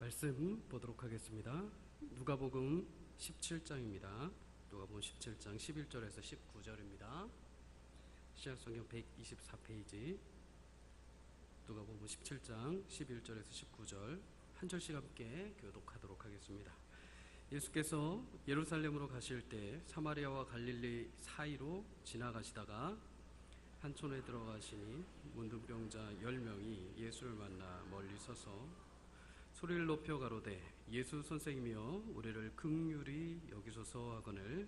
말씀 보도록 하겠습니다. 누가복음 17장입니다. 누가복음 17장 11절에서 19절입니다. 신약성경 124페이지 누가복음 17장 11절에서 19절 한 절씩 함께 교독하도록 하겠습니다. 예수께서 예루살렘으로 가실 때 사마리아와 갈릴리 사이로 지나가시다가 한 촌에 들어가시니 문둥병자 10명이 예수를 만나 멀리 서서 소리를 높여 가로되 예수 선생이며 우리를 긍휼히 여기소서 하거늘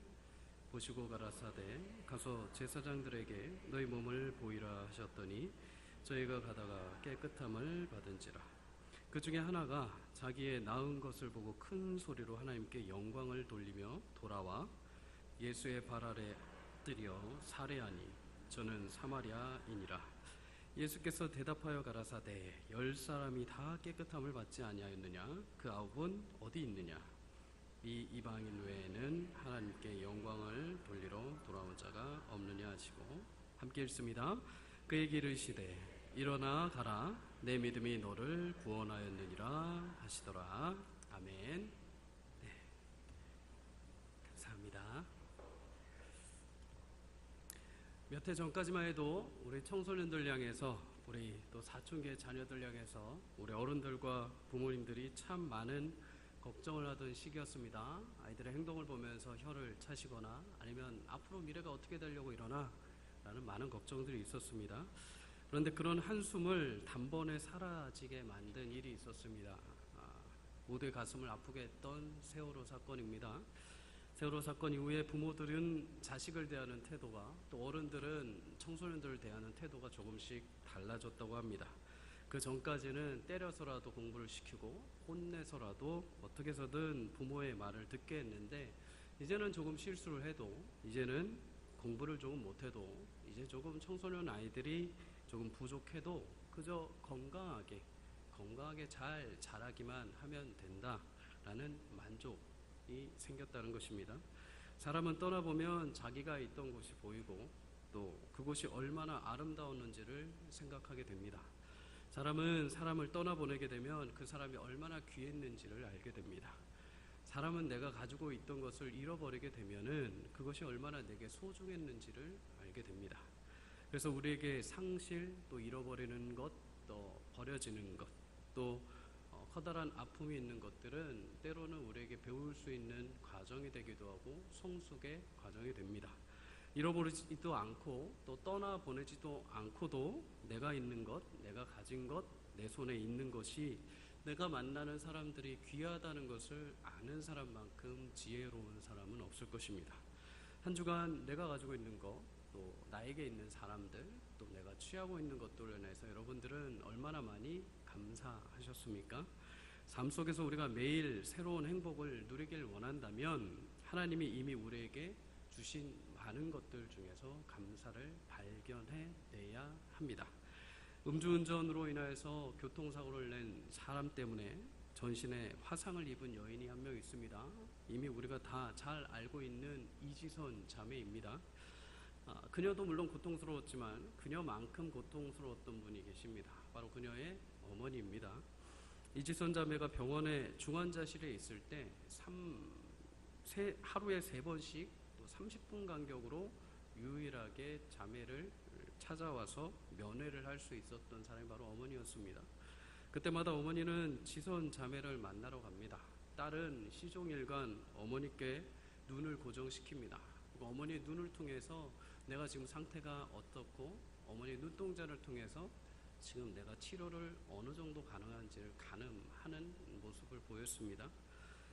보시고 가라사대 가서 제사장들에게 너희 몸을 보이라 하셨더니 저희가 가다가 깨끗함을 받은지라. 그 중에 하나가 자기의 나은 것을 보고 큰 소리로 하나님께 영광을 돌리며 돌아와 예수의 발 아래 엎드려 살해하니 저는 사마리아인이라. 예수께서 대답하여 가라사대 10사람이 다 깨끗함을 받지 아니하였느냐? 그 9은 어디 있느냐? 이 이방인 외에는 하나님께 영광을 돌리러 돌아온 자가 없느냐 하시고 함께 읽습니다. 그에게 이르시되 일어나 가라 내 믿음이 너를 구원하였느니라 하시더라. 아멘. 네, 감사합니다. 몇 해 전까지만 해도 우리 청소년들 향해서 우리 또 사춘기의 자녀들 향해서 우리 어른들과 부모님들이 참 많은 걱정을 하던 시기였습니다. 아이들의 행동을 보면서 혀를 차시거나 아니면 앞으로 미래가 어떻게 되려고 이러나 라는 많은 걱정들이 있었습니다. 그런데 그런 한숨을 단번에 사라지게 만든 일이 있었습니다. 모두의 가슴을 아프게 했던 세월호 사건입니다. 세월호 사건 이후에 부모들은 자식을 대하는 태도가 또 어른들은 청소년들을 대하는 태도가 조금씩 달라졌다고 합니다. 그 전까지는 때려서라도 공부를 시키고 혼내서라도 어떻게 해서든 부모의 말을 듣게 했는데 이제는 조금 실수를 해도 이제는 공부를 조금 못해도 이제 조금 청소년 아이들이 조금 부족해도 그저 건강하게 잘 자라기만 하면 된다라는 만족이 생겼다는 것입니다. 사람은 떠나보면 자기가 있던 곳이 보이고 또 그곳이 얼마나 아름다웠는지를 생각하게 됩니다. 사람은 사람을 떠나보내게 되면 그 사람이 얼마나 귀했는지를 알게 됩니다. 사람은 내가 가지고 있던 것을 잃어버리게 되면은 그것이 얼마나 내게 소중했는지를 알게 됩니다. 그래서 우리에게 상실, 또 잃어버리는 것, 또 버려지는 것, 또 커다란 아픔이 있는 것들은 때로는 우리에게 배울 수 있는 과정이 되기도 하고 성숙의 과정이 됩니다. 잃어버리지도 않고 또 떠나보내지도 않고도 내가 있는 것, 내가 가진 것, 내 손에 있는 것이 내가 만나는 사람들이 귀하다는 것을 아는 사람만큼 지혜로운 사람은 없을 것입니다. 한 주간 내가 가지고 있는 것, 또 나에게 있는 사람들, 또 내가 취하고 있는 것들로 인해서 여러분들은 얼마나 많이 감사하셨습니까? 삶 속에서 우리가 매일 새로운 행복을 누리길 원한다면 하나님이 이미 우리에게 주신 많은 것들 중에서 감사를 발견해내야 합니다. 음주운전으로 인해서 교통사고를 낸 사람 때문에 전신에 화상을 입은 여인이 한 명 있습니다. 이미 우리가 다 잘 알고 있는 이지선 자매입니다. 그녀도 물론 고통스러웠지만 그녀만큼 고통스러웠던 분이 계십니다. 바로 그녀의 어머니입니다. 이지선 자매가 병원에 중환자실에 있을 때 하루에 3번씩 또 30분 간격으로 유일하게 자매를 찾아와서 면회를 할 수 있었던 사람이 바로 어머니였습니다. 그때마다 어머니는 지선 자매를 만나러 갑니다. 딸은 시종일관 어머니께 눈을 고정시킵니다. 어머니의 눈을 통해서 내가 지금 상태가 어떻고 어머니의 눈동자를 통해서 지금 내가 치료를 어느 정도 가능한지를 가늠하는 모습을 보였습니다.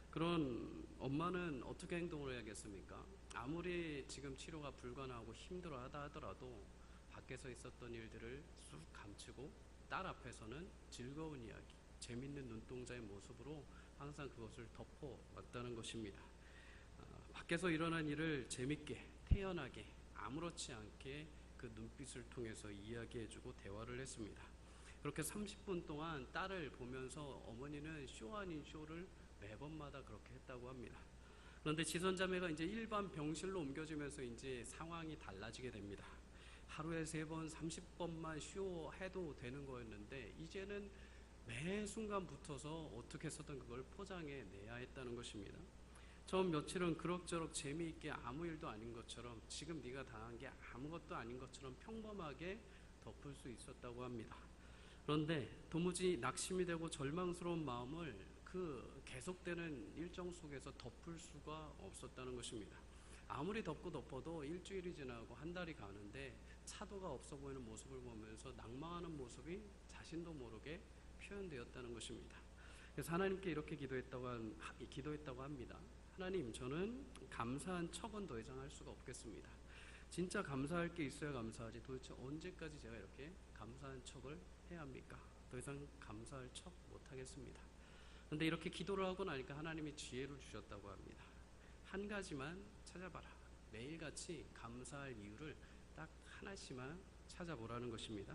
그런 엄마는 어떻게 행동을 해야겠습니까? 아무리 지금 치료가 불가능하고 힘들어하다 하더라도 밖에서 있었던 일들을 쑥 감추고 딸 앞에서는 즐거운 이야기, 재밌는 눈동자의 모습으로 항상 그것을 덮어왔다는 것입니다. 밖에서 일어난 일을 재밌게, 태연하게, 아무렇지 않게 그 눈빛을 통해서 이야기해주고 대화를 했습니다. 그렇게 30분 동안 딸을 보면서 어머니는 쇼 아닌 쇼를 매번마다 그렇게 했다고 합니다. 그런데 지선자매가 이제 일반 병실로 옮겨지면서 이제 상황이 달라지게 됩니다. 하루에 3번, 30번만 쇼해도 되는 거였는데 이제는 매 순간 붙어서 어떻게 해서든 그걸 포장해 내야 했다는 것입니다. 처음 며칠은 그럭저럭 재미있게 아무 일도 아닌 것처럼, 지금 네가 당한 게 아무것도 아닌 것처럼 평범하게 덮을 수 있었다고 합니다. 그런데 도무지 낙심이 되고 절망스러운 마음을 그 계속되는 일정 속에서 덮을 수가 없었다는 것입니다. 아무리 덮고 덮어도 일주일이 지나고 한 달이 가는데 차도가 없어 보이는 모습을 보면서 낭망하는 모습이 자신도 모르게 표현되었다는 것입니다. 그래서 하나님께 이렇게 기도했다고 합니다. 하나님, 저는 감사한 척은 더 이상 할 수가 없겠습니다. 진짜 감사할 게 있어야 감사하지, 도대체 언제까지 제가 이렇게 감사한 척을 해야 합니까? 더 이상 감사할 척 못하겠습니다. 그런데 이렇게 기도를 하고 나니까 하나님이 지혜를 주셨다고 합니다. 한 가지만 찾아봐라. 매일같이 감사할 이유를 딱 하나씩만 찾아보라는 것입니다.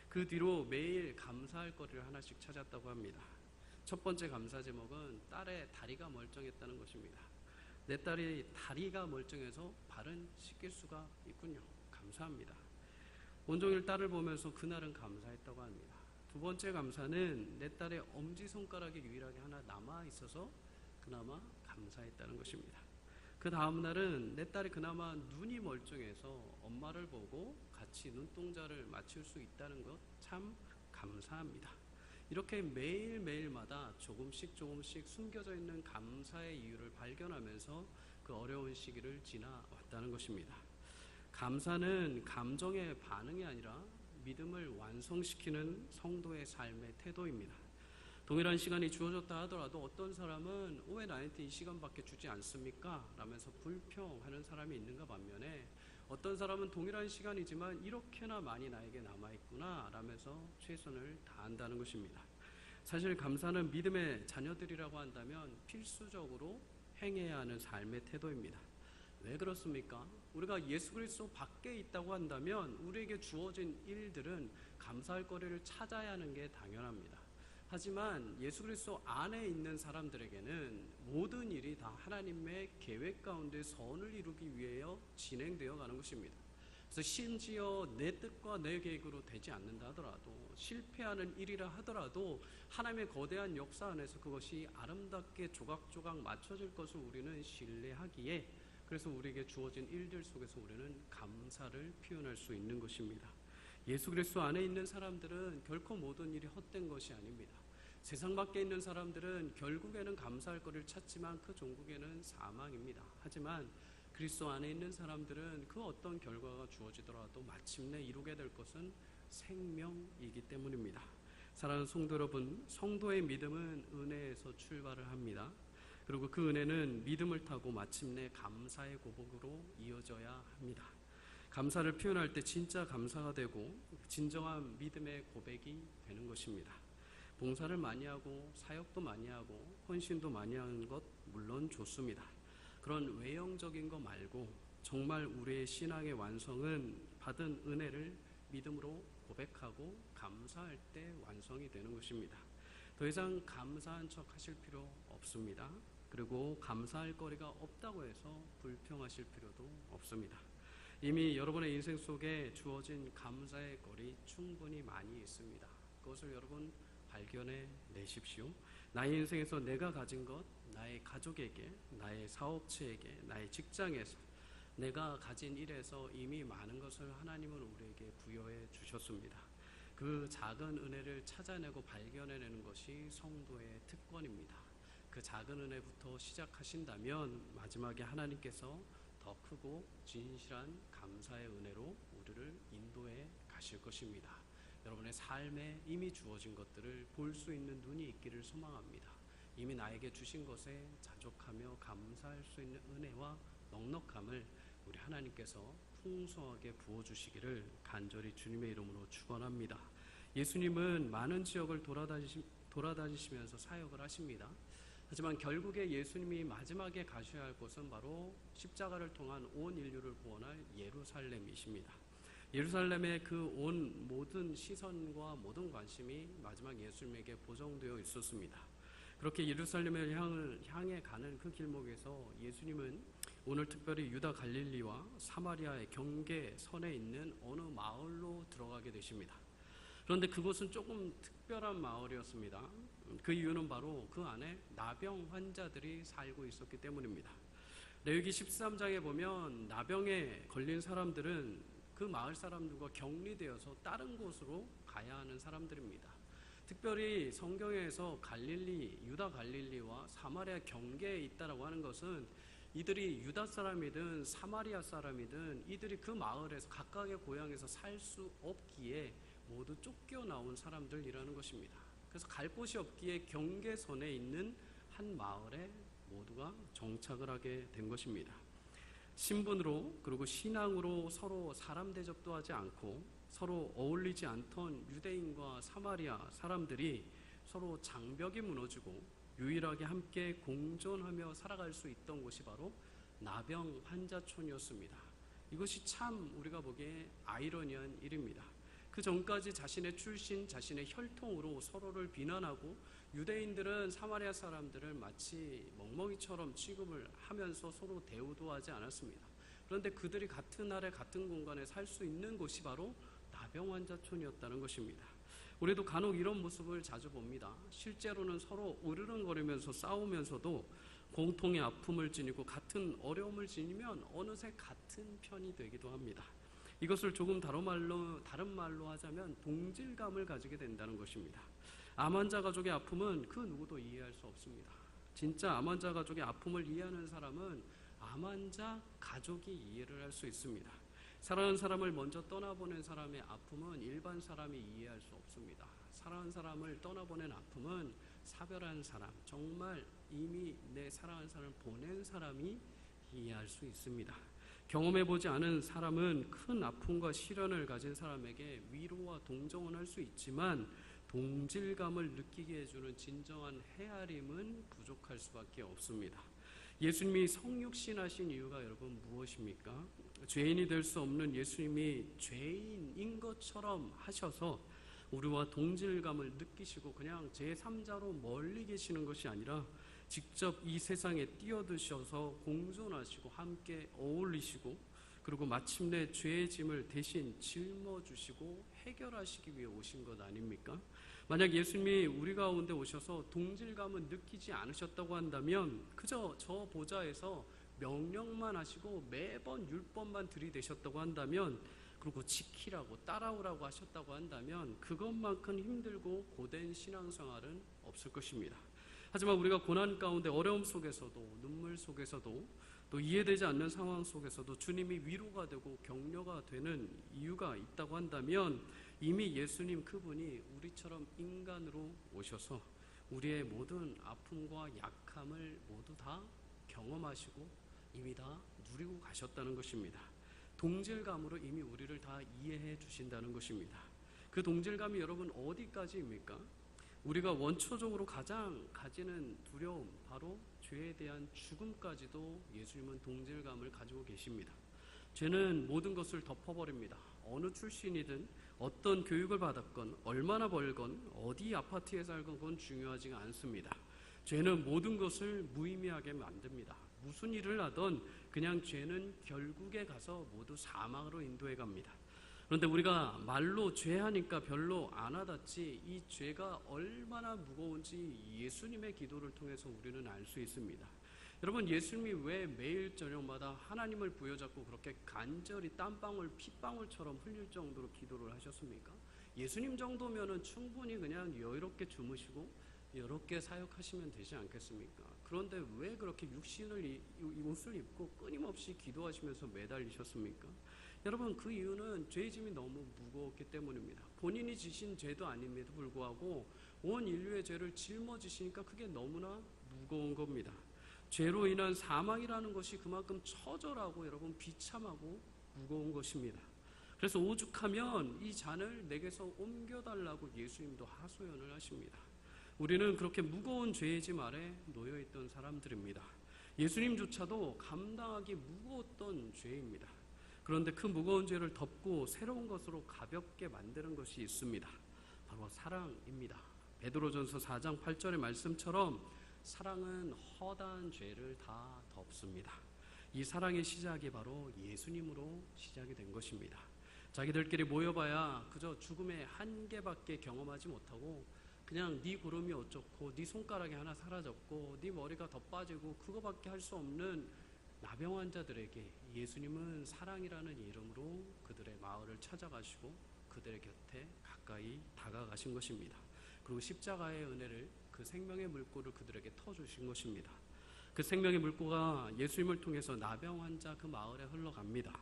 그 뒤로 매일 감사할 거리를 하나씩 찾았다고 합니다. 첫 번째 감사 제목은 딸의 다리가 멀쩡했다는 것입니다. 내 딸이 다리가 멀쩡해서 발은 씻길 수가 있군요. 감사합니다. 온종일 딸을 보면서 그날은 감사했다고 합니다. 두 번째 감사는 내 딸의 엄지손가락이 유일하게 하나 남아있어서 그나마 감사했다는 것입니다. 그 다음 날은 내 딸이 그나마 눈이 멀쩡해서 엄마를 보고 같이 눈동자를 맞출 수 있다는 것 참 감사합니다. 이렇게 매일매일마다 조금씩 숨겨져 있는 감사의 이유를 발견하면서 그 어려운 시기를 지나왔다는 것입니다. 감사는 감정의 반응이 아니라 믿음을 완성시키는 성도의 삶의 태도입니다. 동일한 시간이 주어졌다 하더라도 어떤 사람은 왜 나한테 이 시간밖에 주지 않습니까? 라면서 불평하는 사람이 있는가 반면에 어떤 사람은 동일한 시간이지만 이렇게나 많이 나에게 남아있구나 라면서 최선을 다한다는 것입니다. 사실 감사는 믿음의 자녀들이라고 한다면 필수적으로 행해야 하는 삶의 태도입니다. 왜 그렇습니까? 우리가 예수 그리스도 밖에 있다고 한다면 우리에게 주어진 일들은 감사할 거리를 찾아야 하는 게 당연합니다. 하지만 예수 그리스도 안에 있는 사람들에게는 모든 일이 다 하나님의 계획 가운데 선을 이루기 위하여 진행되어 가는 것입니다. 그래서 심지어 내 뜻과 내 계획으로 되지 않는다 하더라도, 실패하는 일이라 하더라도 하나님의 거대한 역사 안에서 그것이 아름답게 조각조각 맞춰질 것을 우리는 신뢰하기에, 그래서 우리에게 주어진 일들 속에서 우리는 감사를 표현할 수 있는 것입니다. 예수 그리스도 안에 있는 사람들은 결코 모든 일이 헛된 것이 아닙니다. 세상 밖에 있는 사람들은 결국에는 감사할 거리를 찾지만 그 종국에는 사망입니다. 하지만 그리스도 안에 있는 사람들은 그 어떤 결과가 주어지더라도 마침내 이루게 될 것은 생명이기 때문입니다. 사랑하는 성도 여러분, 성도의 믿음은 은혜에서 출발을 합니다. 그리고 그 은혜는 믿음을 타고 마침내 감사의 고백으로 이어져야 합니다. 감사를 표현할 때 진짜 감사가 되고 진정한 믿음의 고백이 되는 것입니다. 봉사를 많이 하고 사역도 많이 하고 헌신도 많이 하는 것 물론 좋습니다. 그런 외형적인 거 말고 정말 우리의 신앙의 완성은 받은 은혜를 믿음으로 고백하고 감사할 때 완성이 되는 것입니다. 더 이상 감사한 척 하실 필요 없습니다. 그리고 감사할 거리가 없다고 해서 불평하실 필요도 없습니다. 이미 여러분의 인생 속에 주어진 감사의 거리 충분히 많이 있습니다. 그것을 여러분 발견해 내십시오. 나의 인생에서 내가 가진 것, 나의 가족에게, 나의 사업체에게, 나의 직장에서, 내가 가진 일에서 이미 많은 것을 하나님은 우리에게 부여해 주셨습니다. 그 작은 은혜를 찾아내고 발견해내는 것이 성도의 특권입니다. 그 작은 은혜부터 시작하신다면 마지막에 하나님께서 더 크고 진실한 감사의 은혜로 우리를 인도해 가실 것입니다. 여러분의 삶에 이미 주어진 것들을 볼 수 있는 눈이 있기를 소망합니다. 이미 나에게 주신 것에 자족하며 감사할 수 있는 은혜와 넉넉함을 우리 하나님께서 풍성하게 부어주시기를 간절히 주님의 이름으로 축원합니다. 예수님은 많은 지역을 돌아다니시면서 사역을 하십니다. 하지만 결국에 예수님이 마지막에 가셔야 할 곳은 바로 십자가를 통한 온 인류를 구원할 예루살렘이십니다. 예루살렘의 그 온 모든 시선과 모든 관심이 마지막 예수님에게 보정되어 있었습니다. 그렇게 예루살렘을 향해 가는 그 길목에서 예수님은 오늘 특별히 유다 갈릴리와 사마리아의 경계선에 있는 어느 마을로 들어가게 되십니다. 그런데 그곳은 조금 특별한 마을이었습니다. 그 이유는 바로 그 안에 나병 환자들이 살고 있었기 때문입니다. 레위기 13장에 보면 나병에 걸린 사람들은 그 마을 사람들과 격리되어서 다른 곳으로 가야 하는 사람들입니다. 특별히 성경에서 유다 갈릴리와 사마리아 경계에 있다라고 하는 것은 이들이 유다 사람이든 사마리아 사람이든 이들이 그 마을에서 각각의 고향에서 살 수 없기에 모두 쫓겨나온 사람들이라는 것입니다. 그래서 갈 곳이 없기에 경계선에 있는 한 마을에 모두가 정착을 하게 된 것입니다. 신분으로 그리고 신앙으로 서로 사람 대접도 하지 않고 서로 어울리지 않던 유대인과 사마리아 사람들이 서로 장벽이 무너지고 유일하게 함께 공존하며 살아갈 수 있던 곳이 바로 나병 환자촌이었습니다. 이것이 참 우리가 보기에 아이러니한 일입니다. 그 전까지 자신의 출신, 자신의 혈통으로 서로를 비난하고 유대인들은 사마리아 사람들을 마치 멍멍이처럼 취급을 하면서 서로 대우도 하지 않았습니다. 그런데 그들이 같은 날에 같은 공간에 살 수 있는 곳이 바로 나병 환자촌이었다는 것입니다. 우리도 간혹 이런 모습을 자주 봅니다. 실제로는 서로 으르렁거리면서 싸우면서도 공통의 아픔을 지니고 같은 어려움을 지니면 어느새 같은 편이 되기도 합니다. 이것을 조금 다른 말로 하자면 동질감을 가지게 된다는 것입니다. 암 환자 가족의 아픔은 그 누구도 이해할 수 없습니다. 진짜 암 환자 가족의 아픔을 이해하는 사람은 암 환자 가족이 이해를 할 수 있습니다. 사랑하는 사람을 먼저 떠나보낸 사람의 아픔은 일반 사람이 이해할 수 없습니다. 사랑하는 사람을 떠나보낸 아픔은 사별한 사람, 정말 이미 내 사랑하는 사람을 보낸 사람이 이해할 수 있습니다. 경험해보지 않은 사람은 큰 아픔과 시련을 가진 사람에게 위로와 동정은 할 수 있지만 동질감을 느끼게 해주는 진정한 헤아림은 부족할 수밖에 없습니다. 예수님이 성육신하신 이유가 여러분 무엇입니까? 죄인이 될 수 없는 예수님이 죄인인 것처럼 하셔서 우리와 동질감을 느끼시고 그냥 제3자로 멀리 계시는 것이 아니라 직접 이 세상에 뛰어드셔서 공존하시고 함께 어울리시고 그리고 마침내 죄의 짐을 대신 짊어주시고 해결하시기 위해 오신 것 아닙니까? 만약 예수님이 우리 가운데 오셔서 동질감을 느끼지 않으셨다고 한다면 그저 저 보좌에서 명령만 하시고 매번 율법만 들이대셨다고 한다면 그리고 지키라고 따라오라고 하셨다고 한다면 그것만큼 힘들고 고된 신앙생활은 없을 것입니다. 하지만 우리가 고난 가운데 어려움 속에서도 눈물 속에서도 또 이해되지 않는 상황 속에서도 주님이 위로가 되고 격려가 되는 이유가 있다고 한다면 이미 예수님 그분이 우리처럼 인간으로 오셔서 우리의 모든 아픔과 약함을 모두 다 경험하시고 이미 다 누리고 가셨다는 것입니다. 동질감으로 이미 우리를 다 이해해 주신다는 것입니다. 그 동질감이 여러분 어디까지입니까? 우리가 원초적으로 가장 가지는 두려움, 바로 죄에 대한 죽음까지도 예수님은 동질감을 가지고 계십니다. 죄는 모든 것을 덮어버립니다. 어느 출신이든 어떤 교육을 받았건 얼마나 벌건 어디 아파트에 살건 그건 중요하지가 않습니다. 죄는 모든 것을 무의미하게 만듭니다. 무슨 일을 하던 그냥 죄는 결국에 가서 모두 사망으로 인도해 갑니다. 그런데 우리가 말로 죄하니까 별로 안 와닿지 이 죄가 얼마나 무거운지 예수님의 기도를 통해서 우리는 알 수 있습니다. 여러분 예수님이 왜 매일 저녁마다 하나님을 부여잡고 그렇게 간절히 땀방울 핏방울처럼 흘릴 정도로 기도를 하셨습니까? 예수님 정도면은 충분히 그냥 여유롭게 주무시고 여롭게 사역하시면 되지 않겠습니까? 그런데 왜 그렇게 옷을 입고 끊임없이 기도하시면서 매달리셨습니까? 여러분 그 이유는 죄의 짐이 너무 무거웠기 때문입니다. 본인이 지신 죄도 아님에도 불구하고 온 인류의 죄를 짊어지시니까 그게 너무나 무거운 겁니다. 죄로 인한 사망이라는 것이 그만큼 처절하고 여러분 비참하고 무거운 것입니다. 그래서 오죽하면 이 잔을 내게서 옮겨달라고 예수님도 하소연을 하십니다. 우리는 그렇게 무거운 죄의 짐 아래 놓여있던 사람들입니다. 예수님조차도 감당하기 무거웠던 죄입니다. 그런데 그 무거운 죄를 덮고 새로운 것으로 가볍게 만드는 것이 있습니다. 바로 사랑입니다. 베드로전서 4장 8절의 말씀처럼 사랑은 허다한 죄를 다 덮습니다. 이 사랑의 시작이 바로 예수님으로 시작이 된 것입니다. 자기들끼리 모여봐야 그저 죽음의 한계밖에 경험하지 못하고 그냥 네 구름이 어쩌고 네 손가락이 하나 사라졌고 네 머리가 더 빠지고 그거밖에 할 수 없는 나병 환자들에게 예수님은 사랑이라는 이름으로 그들의 마을을 찾아가시고 그들의 곁에 가까이 다가가신 것입니다. 그리고 십자가의 은혜를, 그 생명의 물꼬를 그들에게 터주신 것입니다. 그 생명의 물꼬가 예수님을 통해서 나병 환자 그 마을에 흘러갑니다.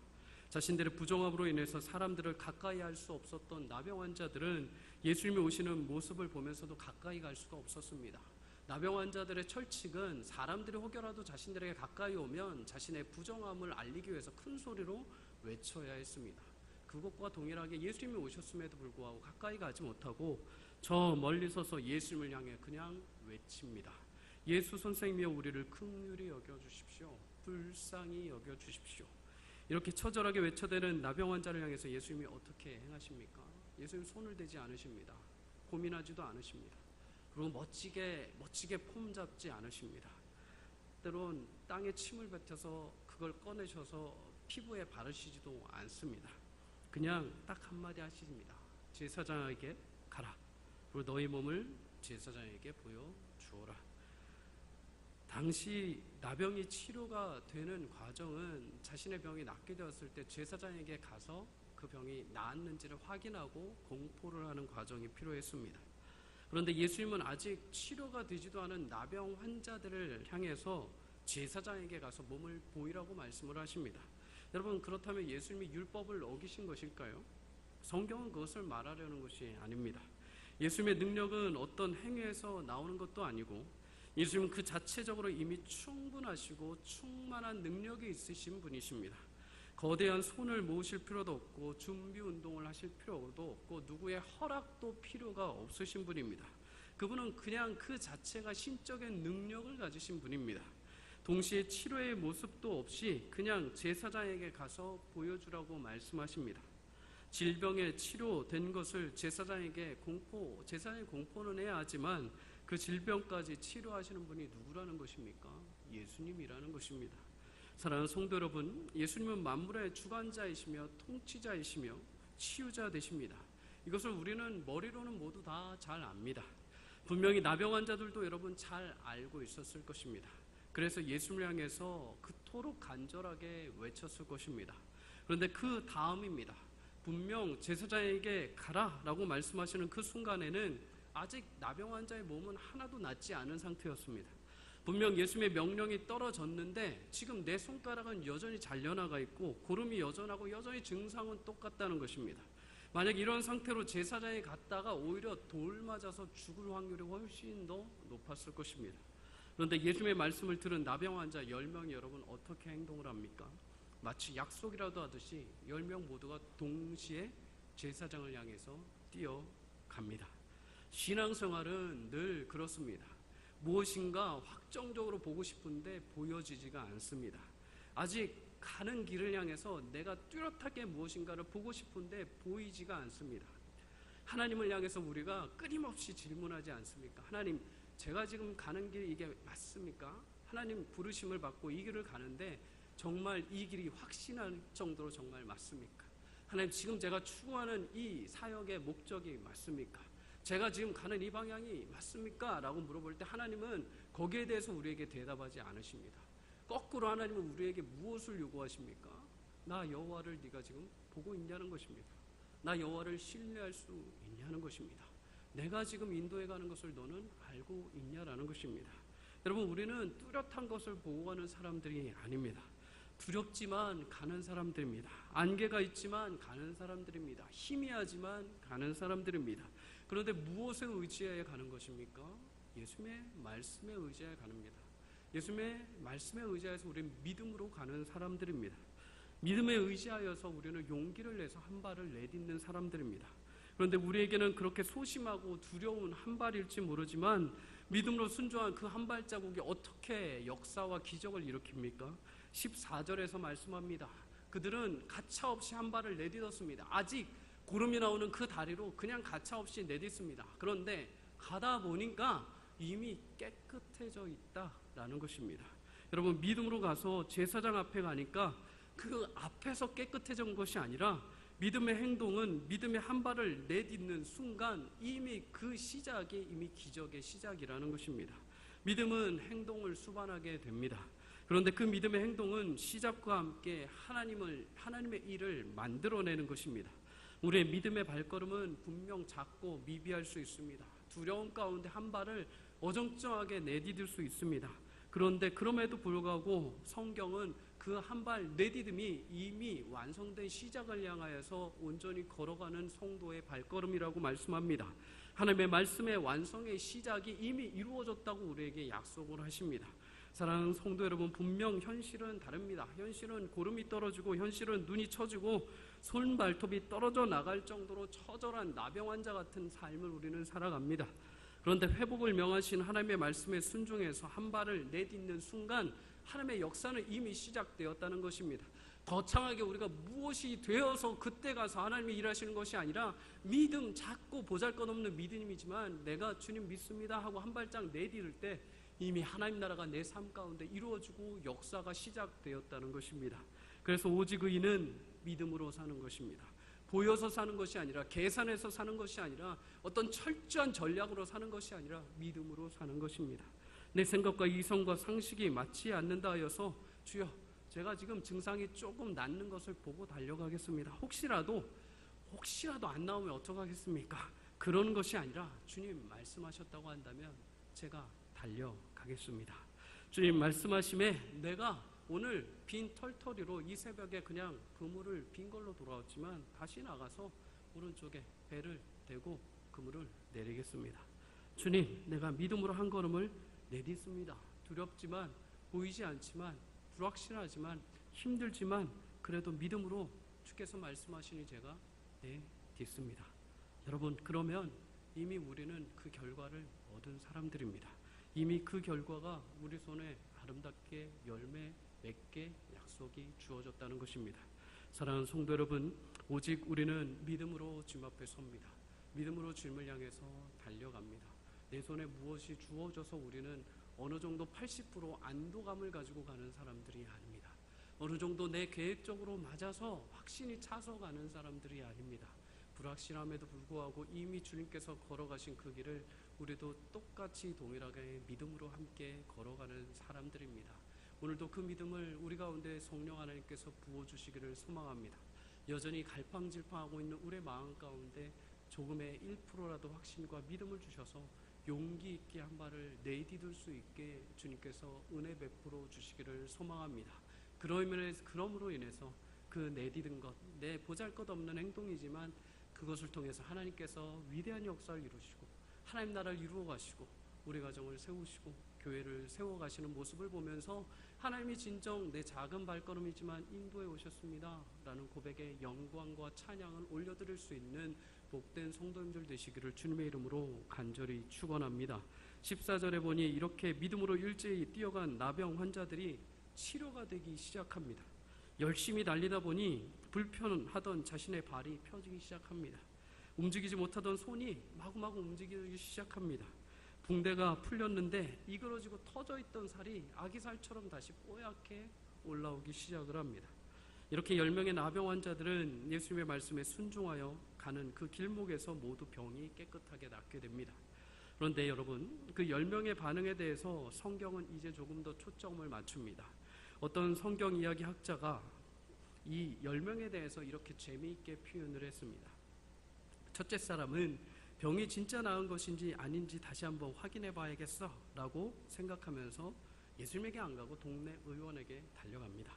자신들의 부정함으로 인해서 사람들을 가까이 할 수 없었던 나병 환자들은 예수님이 오시는 모습을 보면서도 가까이 갈 수가 없었습니다. 나병 환자들의 철칙은 사람들이 혹여라도 자신들에게 가까이 오면 자신의 부정함을 알리기 위해서 큰 소리로 외쳐야 했습니다. 그것과 동일하게 예수님이 오셨음에도 불구하고 가까이 가지 못하고 저 멀리 서서 예수님을 향해 그냥 외칩니다. 예수 선생님이여 우리를 긍휼히 여겨주십시오. 불쌍히 여겨주십시오. 이렇게 처절하게 외쳐대는 나병 환자를 향해서 예수님이 어떻게 행하십니까? 예수님 손을 대지 않으십니다. 고민하지도 않으십니다. 그리고 멋지게 폼 잡지 않으십니다. 때론 땅에 침을 뱉어서 그걸 꺼내셔서 피부에 바르시지도 않습니다. 그냥 딱 한마디 하십니다. 제사장에게 가라. 그리고 너희 몸을 제사장에게 보여주어라. 당시 나병이 치료가 되는 과정은 자신의 병이 낫게 되었을 때 제사장에게 가서 그 병이 나았는지를 확인하고 공포를 하는 과정이 필요했습니다. 그런데 예수님은 아직 치료가 되지도 않은 나병 환자들을 향해서 제사장에게 가서 몸을 보이라고 말씀을 하십니다. 여러분, 그렇다면 예수님이 율법을 어기신 것일까요? 성경은 그것을 말하려는 것이 아닙니다. 예수님의 능력은 어떤 행위에서 나오는 것도 아니고 예수님은 그 자체적으로 이미 충분하시고 충만한 능력이 있으신 분이십니다. 거대한 손을 모으실 필요도 없고 준비 운동을 하실 필요도 없고 누구의 허락도 필요가 없으신 분입니다. 그분은 그냥 그 자체가 신적인 능력을 가지신 분입니다. 동시에 치료의 모습도 없이 그냥 제사장에게 가서 보여주라고 말씀하십니다. 질병에 치료된 것을 제사장에게 공포는 해야 하지만 그 질병까지 치료하시는 분이 누구라는 것입니까? 예수님이라는 것입니다. 사랑하는 성도 여러분, 예수님은 만물의 주관자이시며 통치자이시며 치유자 되십니다. 이것을 우리는 머리로는 모두 다 잘 압니다. 분명히 나병 환자들도 여러분 잘 알고 있었을 것입니다. 그래서 예수님을 향해서 그토록 간절하게 외쳤을 것입니다. 그런데 그 다음입니다. 분명 제사장에게 가라라고 말씀하시는 그 순간에는 아직 나병 환자의 몸은 하나도 낫지 않은 상태였습니다. 분명 예수님의 명령이 떨어졌는데 지금 내 손가락은 여전히 잘려나가 있고 고름이 여전하고 여전히 증상은 똑같다는 것입니다. 만약 이런 상태로 제사장에 갔다가 오히려 돌 맞아서 죽을 확률이 훨씬 더 높았을 것입니다. 그런데 예수님의 말씀을 들은 나병 환자 10명이 여러분 어떻게 행동을 합니까? 마치 약속이라도 하듯이 10명 모두가 동시에 제사장을 향해서 뛰어갑니다. 신앙생활은 늘 그렇습니다. 무엇인가 확정적으로 보고 싶은데 보여지지가 않습니다. 아직 가는 길을 향해서 내가 뚜렷하게 무엇인가를 보고 싶은데 보이지가 않습니다. 하나님을 향해서 우리가 끊임없이 질문하지 않습니까? 하나님, 제가 지금 가는 길이 이게 맞습니까? 하나님 부르심을 받고 이 길을 가는데 정말 이 길이 확신할 정도로 정말 맞습니까? 하나님, 지금 제가 추구하는 이 사역의 목적이 맞습니까? 제가 지금 가는 이 방향이 맞습니까? 라고 물어볼 때 하나님은 거기에 대해서 우리에게 대답하지 않으십니다. 거꾸로 하나님은 우리에게 무엇을 요구하십니까? 나 여호와를 네가 지금 보고 있냐는 것입니다. 나 여호와를 신뢰할 수 있냐는 것입니다. 내가 지금 인도해 가는 것을 너는 알고 있냐라는 것입니다. 여러분, 우리는 뚜렷한 것을 보고 가는 사람들이 아닙니다. 두렵지만 가는 사람들입니다. 안개가 있지만 가는 사람들입니다. 희미하지만 가는 사람들입니다. 그런데 무엇에 의지하여 가는 것입니까? 예수님의 말씀에 의지하여 가는입니다. 예수님의 말씀에 의지하여서 우리는 믿음으로 가는 사람들입니다. 믿음에 의지하여서 우리는 용기를 내서 한 발을 내딛는 사람들입니다. 그런데 우리에게는 그렇게 소심하고 두려운 한 발일지 모르지만 믿음으로 순종한 그 한 발자국이 어떻게 역사와 기적을 일으킵니까? 14절에서 말씀합니다. 그들은 가차없이 한 발을 내딛었습니다. 아직 구름이 나오는 그 다리로 그냥 가차없이 내딛습니다. 그런데 가다 보니까 이미 깨끗해져 있다라는 것입니다. 여러분, 믿음으로 가서 제사장 앞에 가니까 그 앞에서 깨끗해진 것이 아니라 믿음의 행동은 믿음의 한 발을 내딛는 순간 이미 그 시작이 이미 기적의 시작이라는 것입니다. 믿음은 행동을 수반하게 됩니다. 그런데 그 믿음의 행동은 시작과 함께 하나님의 일을 만들어내는 것입니다. 우리의 믿음의 발걸음은 분명 작고 미비할 수 있습니다. 두려움 가운데 한 발을 어정쩡하게 내디딜 수 있습니다. 그런데 그럼에도 불구하고 성경은 그 한 발 내디딤이 이미 완성된 시작을 향하여서 온전히 걸어가는 성도의 발걸음이라고 말씀합니다. 하나님의 말씀의 완성의 시작이 이미 이루어졌다고 우리에게 약속을 하십니다. 사랑하는 성도 여러분, 분명 현실은 다릅니다. 현실은 고름이 떨어지고 현실은 눈이 처지고 손 발톱이 떨어져 나갈 정도로 처절한 나병 환자 같은 삶을 우리는 살아갑니다. 그런데 회복을 명하신 하나님의 말씀에 순종해서 한 발을 내딛는 순간 하나님의 역사는 이미 시작되었다는 것입니다. 거창하게 우리가 무엇이 되어서 그때 가서 하나님이 일하시는 것이 아니라 믿음, 작고 보잘것없는 믿음이지만 내가 주님 믿습니다 하고 한 발짝 내디딜 때 이미 하나님 나라가 내 삶 가운데 이루어지고 역사가 시작되었다는 것입니다. 그래서 오직 의인은 믿음으로 사는 것입니다. 보여서 사는 것이 아니라, 계산해서 사는 것이 아니라, 어떤 철저한 전략으로 사는 것이 아니라 믿음으로 사는 것입니다. 내 생각과 이성과 상식이 맞지 않는다 하여서 주여, 제가 지금 증상이 조금 낫는 것을 보고 달려가겠습니다. 혹시라도 안 나오면 어떡하겠습니까? 그런 것이 아니라 주님 말씀하셨다고 한다면 제가 달려가겠습니다. 주님 말씀하심에 내가 오늘 빈 털터리로 이 새벽에 그냥 그물을 빈 걸로 돌아왔지만 다시 나가서 오른쪽에 배를 대고 그물을 내리겠습니다. 주님, 내가 믿음으로 한 걸음을 내딛습니다. 두렵지만, 보이지 않지만, 불확실하지만, 힘들지만 그래도 믿음으로 주께서 말씀하시니 제가 내딛습니다. 여러분, 그러면 이미 우리는 그 결과를 얻은 사람들입니다. 이미 그 결과가 우리 손에 아름답게 열매 맺게 약속이 주어졌다는 것입니다. 사랑하는 성도 여러분, 오직 우리는 믿음으로 주님 앞에 섭니다. 믿음으로 주님을 향해서 달려갑니다. 내 손에 무엇이 주어져서 우리는 어느 정도 80% 안도감을 가지고 가는 사람들이 아닙니다. 어느 정도 내 계획적으로 맞아서 확신이 차서 가는 사람들이 아닙니다. 불확실함에도 불구하고 이미 주님께서 걸어가신 그 길을 우리도 똑같이 동일하게 믿음으로 함께 걸어가는 사람들입니다. 오늘도 그 믿음을 우리 가운데 성령 하나님께서 부어주시기를 소망합니다. 여전히 갈팡질팡하고 있는 우리의 마음 가운데 조금의 1%라도 확신과 믿음을 주셔서 용기 있게 한 발을 내디딜 수 있게 주님께서 은혜 베풀어 주시기를 소망합니다. 그러므로 인해서 그 내디딘 것, 내 보잘것없는 행동이지만 그것을 통해서 하나님께서 위대한 역사를 이루시고 하나님 나라를 이루어 가시고 우리 가정을 세우시고 교회를 세워가시는 모습을 보면서 하나님이 진정 내 작은 발걸음이지만 인도해 오셨습니다 라는 고백에 영광과 찬양을 올려드릴 수 있는 복된 성도님들 되시기를 주님의 이름으로 간절히 축원합니다. 14절에 보니 이렇게 믿음으로 일제히 뛰어간 나병 환자들이 치료가 되기 시작합니다. 열심히 달리다 보니 불편하던 자신의 발이 펴지기 시작합니다. 움직이지 못하던 손이 마구마구 움직이기 시작합니다. 붕대가 풀렸는데 이그러지고 터져있던 살이 아기살처럼 다시 뽀얗게 올라오기 시작을 합니다. 이렇게 10명의 나병 환자들은 예수님의 말씀에 순종하여 가는 그 길목에서 모두 병이 깨끗하게 낫게 됩니다. 그런데 여러분, 그 10명의 반응에 대해서 성경은 이제 조금 더 초점을 맞춥니다. 어떤 성경 이야기 학자가 이 10명에 대해서 이렇게 재미있게 표현을 했습니다. 첫째 사람은 병이 진짜 나은 것인지 아닌지 다시 한번 확인해 봐야겠어 라고 생각하면서 예수님에게 안 가고 동네 의원에게 달려갑니다.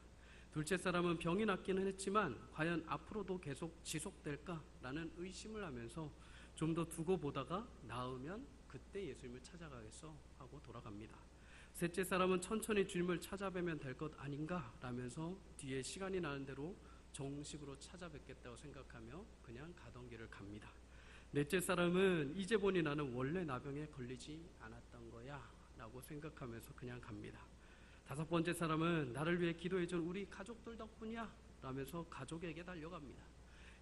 둘째 사람은 병이 낫기는 했지만 과연 앞으로도 계속 지속될까라는 의심을 하면서 좀 더 두고 보다가 나으면 그때 예수님을 찾아가겠어 하고 돌아갑니다. 셋째 사람은 천천히 주님을 찾아뵈면 될 것 아닌가 라면서 뒤에 시간이 나는 대로 정식으로 찾아뵙겠다고 생각하며 그냥 가던 길을 갑니다. 넷째 사람은 이제 보니 나는 원래 나병에 걸리지 않았던 거야 라고 생각하면서 그냥 갑니다. 다섯 번째 사람은 나를 위해 기도해준 우리 가족들 덕분이야 라면서 가족에게 달려갑니다.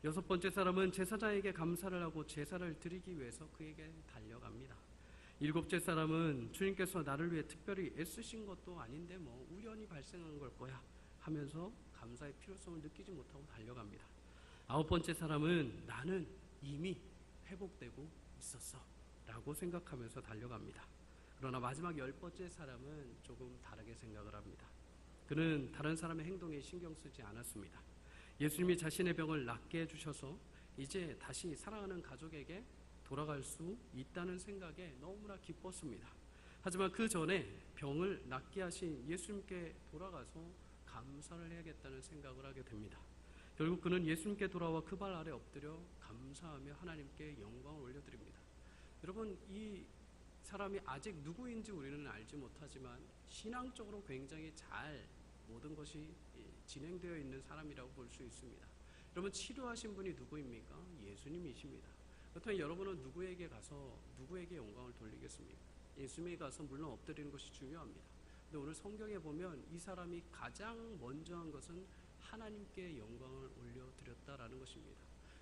여섯 번째 사람은 제사장에게 감사를 하고 제사를 드리기 위해서 그에게 달려갑니다. 일곱째 사람은 주님께서 나를 위해 특별히 애쓰신 것도 아닌데 뭐 우연히 발생한 걸 거야 하면서 감사의 필요성을 느끼지 못하고 달려갑니다. 9번째 사람은 나는 이미 회복되고 있었어 라고 생각하면서 달려갑니다. 그러나 마지막 10번째 사람은 조금 다르게 생각을 합니다. 그는 다른 사람의 행동에 신경 쓰지 않았습니다. 예수님이 자신의 병을 낫게 해주셔서 이제 다시 사랑하는 가족에게 돌아갈 수 있다는 생각에 너무나 기뻤습니다. 하지만 그 전에 병을 낫게 하신 예수님께 돌아가서 감사를 해야겠다는 생각을 하게 됩니다. 결국 그는 예수님께 돌아와 그 발 아래 엎드려 감사하며 하나님께 영광을 올려드립니다. 여러분, 이 사람이 아직 누구인지 우리는 알지 못하지만 신앙적으로 굉장히 잘 모든 것이 진행되어 있는 사람이라고 볼 수 있습니다. 여러분, 치료하신 분이 누구입니까? 예수님이십니다. 그렇다면 여러분은 누구에게 가서 누구에게 영광을 돌리겠습니까? 예수님에 가서 물론 엎드리는 것이 중요합니다. 근데 오늘 성경에 보면 이 사람이 가장 먼저 한 것은 하나님께 영광을 올려드렸다라는 것입니다.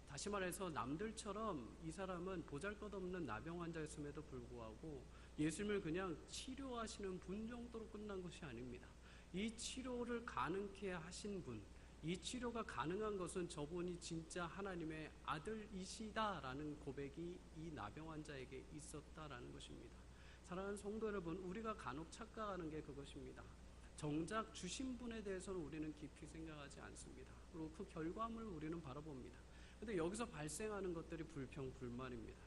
다시 말해서 남들처럼 이 사람은 보잘것없는 나병 환자였음에도 불구하고 예수님을 그냥 치료하시는 분 정도로 끝난 것이 아닙니다. 이 치료를 가능케 하신 분, 이 치료가 가능한 것은 저분이 진짜 하나님의 아들이시다라는 고백이 이 나병 환자에게 있었다라는 것입니다. 사랑하는 성도 여러분, 우리가 간혹 착각하는 게 그것입니다. 정작 주신 분에 대해서는 우리는 깊이 생각하지 않습니다. 그리고 그 결과물을 우리는 바라봅니다. 그런데 여기서 발생하는 것들이 불평불만입니다.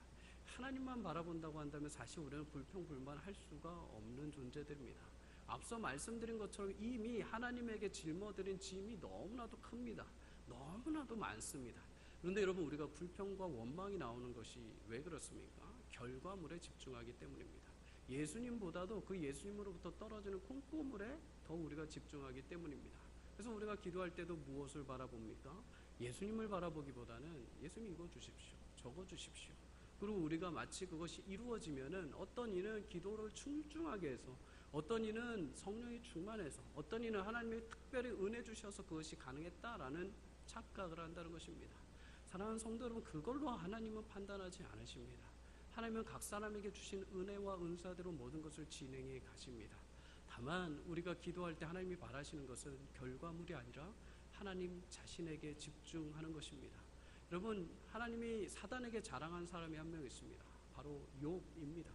하나님만 바라본다고 한다면 사실 우리는 불평불만할 수가 없는 존재들입니다. 앞서 말씀드린 것처럼 이미 하나님에게 짊어드린 짐이 너무나도 큽니다. 너무나도 많습니다. 그런데 여러분, 우리가 불평과 원망이 나오는 것이 왜 그렇습니까? 결과물에 집중하기 때문입니다. 예수님보다도 그 예수님으로부터 떨어지는 콩고물에 더 우리가 집중하기 때문입니다. 그래서 우리가 기도할 때도 무엇을 바라봅니까? 예수님을 바라보기보다는 예수님 이거 주십시오, 저거 주십시오. 그리고 우리가 마치 그것이 이루어지면은 어떤 이는 기도를 출중하게 해서, 어떤 이는 성령이 충만해서, 어떤 이는 하나님이 특별히 은혜 주셔서 그것이 가능했다라는 착각을 한다는 것입니다. 사랑하는 성도 여러분, 그걸로 하나님은 판단하지 않으십니다. 하나님은 각 사람에게 주신 은혜와 은사대로 모든 것을 진행해 가십니다. 다만 우리가 기도할 때 하나님이 바라시는 것은 결과물이 아니라 하나님 자신에게 집중하는 것입니다. 여러분, 하나님이 사단에게 자랑한 사람이 한 명 있습니다. 바로 욥입니다.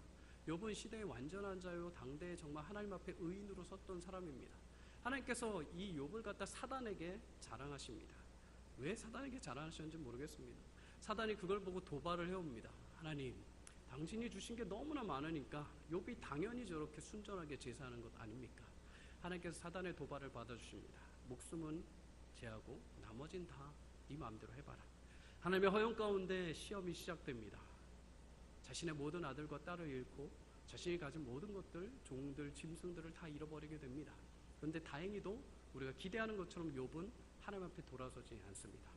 욥은 시대의 완전한 자요, 당대에 정말 하나님 앞에 의인으로 섰던 사람입니다. 하나님께서 이 욥을 갖다 사단에게 자랑하십니다. 왜 사단에게 자랑하셨는지 모르겠습니다. 사단이 그걸 보고 도발을 해옵니다. 하나님, 당신이 주신 게 너무나 많으니까 욥이 당연히 저렇게 순전하게 제사하는 것 아닙니까? 하나님께서 사단의 도발을 받아주십니다. 목숨은 제하고 나머진 다 네 마음대로 해봐라. 하나님의 허용 가운데 시험이 시작됩니다. 자신의 모든 아들과 딸을 잃고 자신이 가진 모든 것들, 종들, 짐승들을 다 잃어버리게 됩니다. 그런데 다행히도 우리가 기대하는 것처럼 욥은 하나님 앞에 돌아서지 않습니다.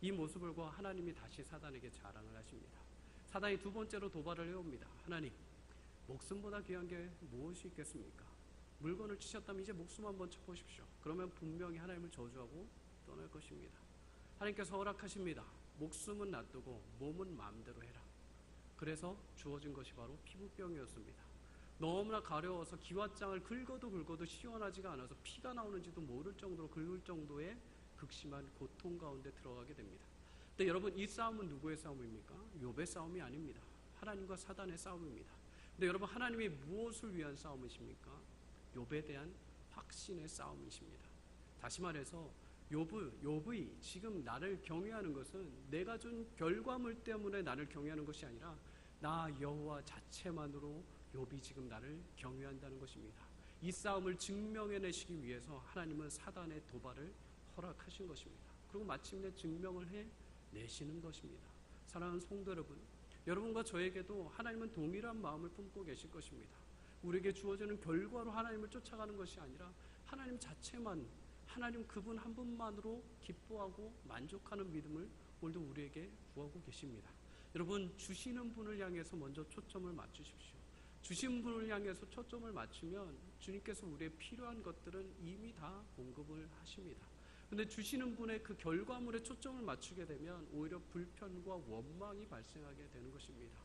이 모습을 보고 하나님이 다시 사단에게 자랑을 하십니다. 사단이 두 번째로 도발을 해옵니다. 하나님, 목숨보다 귀한 게 무엇이 있겠습니까? 물건을 치셨다면 이제 목숨 한번 쳐보십시오. 그러면 분명히 하나님을 저주하고 떠날 것입니다. 하나님께서 허락하십니다. 목숨은 놔두고 몸은 마음대로 해라. 그래서 주어진 것이 바로 피부병이었습니다. 너무나 가려워서 기왓장을 긁어도 시원하지가 않아서 피가 나오는지도 모를 정도로 긁을 정도의 극심한 고통 가운데 들어가게 됩니다. 근데 여러분, 이 싸움은 누구의 싸움입니까? 욥의 싸움이 아닙니다. 하나님과 사단의 싸움입니다. 근데 여러분, 하나님이 무엇을 위한 싸움이십니까? 욥에 대한 확신의 싸움이십니다. 다시 말해서 욥이 지금 나를 경외하는 것은 내가 준 결과물 때문에 나를 경외하는 것이 아니라 나 여호와 자체만으로 욥이 지금 나를 경외한다는 것입니다. 이 싸움을 증명해내시기 위해서 하나님은 사단의 도발을 허락하신 것입니다. 그리고 마침내 증명을 해내시는 것입니다. 사랑하는 성도 여러분, 여러분과 저에게도 하나님은 동일한 마음을 품고 계실 것입니다. 우리에게 주어지는 결과로 하나님을 쫓아가는 것이 아니라 하나님 자체만, 하나님 그분 한 분만으로 기뻐하고 만족하는 믿음을 오늘도 우리에게 구하고 계십니다. 여러분, 주시는 분을 향해서 먼저 초점을 맞추십시오. 주신 분을 향해서 초점을 맞추면 주님께서 우리의 필요한 것들은 이미 다 공급을 하십니다. 그런데 주시는 분의 그 결과물에 초점을 맞추게 되면 오히려 불편과 원망이 발생하게 되는 것입니다.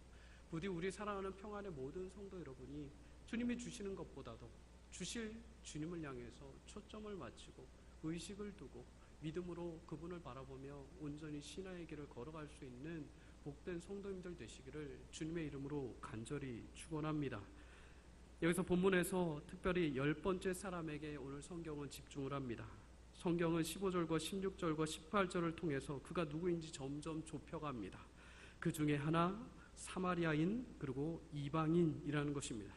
부디 우리 사랑하는 평안의 모든 성도 여러분이 주님이 주시는 것보다도 주실 주님을 향해서 초점을 맞추고 의식을 두고 믿음으로 그분을 바라보며 온전히 신앙의 길을 걸어갈 수 있는 복된 성도님들 되시기를 주님의 이름으로 간절히 축원합니다. 여기서 본문에서 특별히 10번째 사람에게 오늘 성경은 집중을 합니다. 성경은 15절과 16절과 18절을 통해서 그가 누구인지 점점 좁혀갑니다. 그 중에 하나 사마리아인 그리고 이방인이라는 것입니다.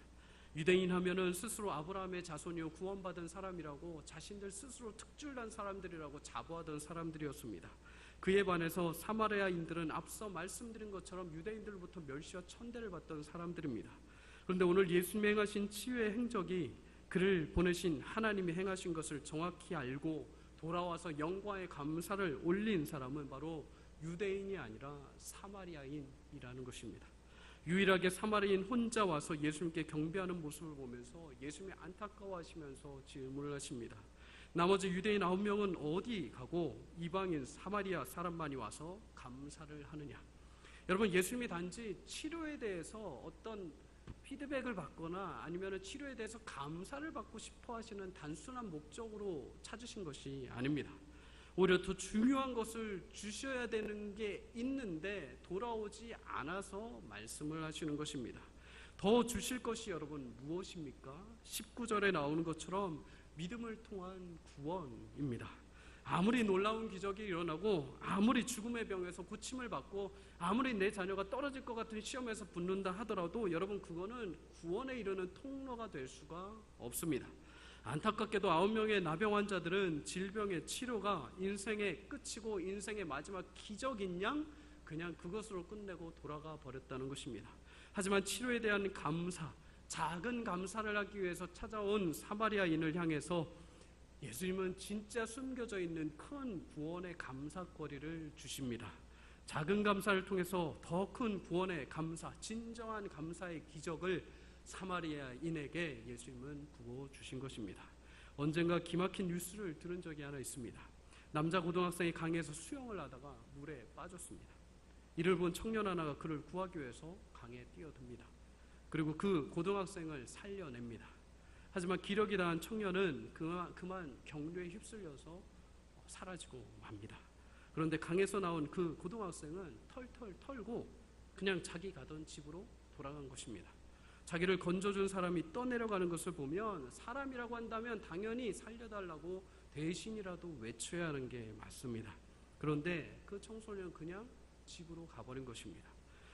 유대인 하면은 스스로 아브라함의 자손이요 구원받은 사람이라고 자신들 스스로 특출난 사람들이라고 자부하던 사람들이었습니다. 그에 반해서 사마리아인들은 앞서 말씀드린 것처럼 유대인들로부터 멸시와 천대를 받던 사람들입니다. 그런데 오늘 예수님이 행하신 치유의 행적이 그를 보내신 하나님이 행하신 것을 정확히 알고 돌아와서 영광의 감사를 올린 사람은 바로 유대인이 아니라 사마리아인이라는 것입니다. 유일하게 사마리아인 혼자 와서 예수님께 경배하는 모습을 보면서 예수님이 안타까워하시면서 질문을 하십니다. 나머지 유대인 9명은 어디 가고 이방인 사마리아 사람만이 와서 감사를 하느냐. 여러분, 예수님이 단지 치료에 대해서 어떤 피드백을 받거나 아니면 치료에 대해서 감사를 받고 싶어 하시는 단순한 목적으로 찾으신 것이 아닙니다. 오히려 더 중요한 것을 주셔야 되는 게 있는데 돌아오지 않아서 말씀을 하시는 것입니다. 더 주실 것이 여러분 무엇입니까? 19절에 나오는 것처럼 믿음을 통한 구원입니다. 아무리 놀라운 기적이 일어나고 아무리 죽음의 병에서 고침을 받고 아무리 내 자녀가 떨어질 것 같은 시험에서 붙는다 하더라도 여러분 그거는 구원에 이르는 통로가 될 수가 없습니다. 안타깝게도 9명의 나병 환자들은 질병의 치료가 인생의 끝이고 인생의 마지막 기적인 양 그냥 그것으로 끝내고 돌아가 버렸다는 것입니다. 하지만 치료에 대한 감사, 작은 감사를 하기 위해서 찾아온 사마리아인을 향해서 예수님은 진짜 숨겨져 있는 큰 구원의 감사거리를 주십니다. 작은 감사를 통해서 더 큰 구원의 감사, 진정한 감사의 기적을 사마리아인에게 예수님은 부어주신 것입니다. 언젠가 기막힌 뉴스를 들은 적이 하나 있습니다. 남자 고등학생이 강에서 수영을 하다가 물에 빠졌습니다. 이를 본 청년 하나가 그를 구하기 위해서 강에 뛰어듭니다. 그리고 그 고등학생을 살려냅니다. 하지만 기력이 다한 청년은 그만 경류에 휩쓸려서 사라지고 맙니다. 그런데 강에서 나온 그 고등학생은 털털 털고 그냥 자기 가던 집으로 돌아간 것입니다. 자기를 건져준 사람이 떠내려가는 것을 보면 사람이라고 한다면 당연히 살려달라고 대신이라도 외쳐야 하는 게 맞습니다. 그런데 그 청소년은 그냥 집으로 가버린 것입니다.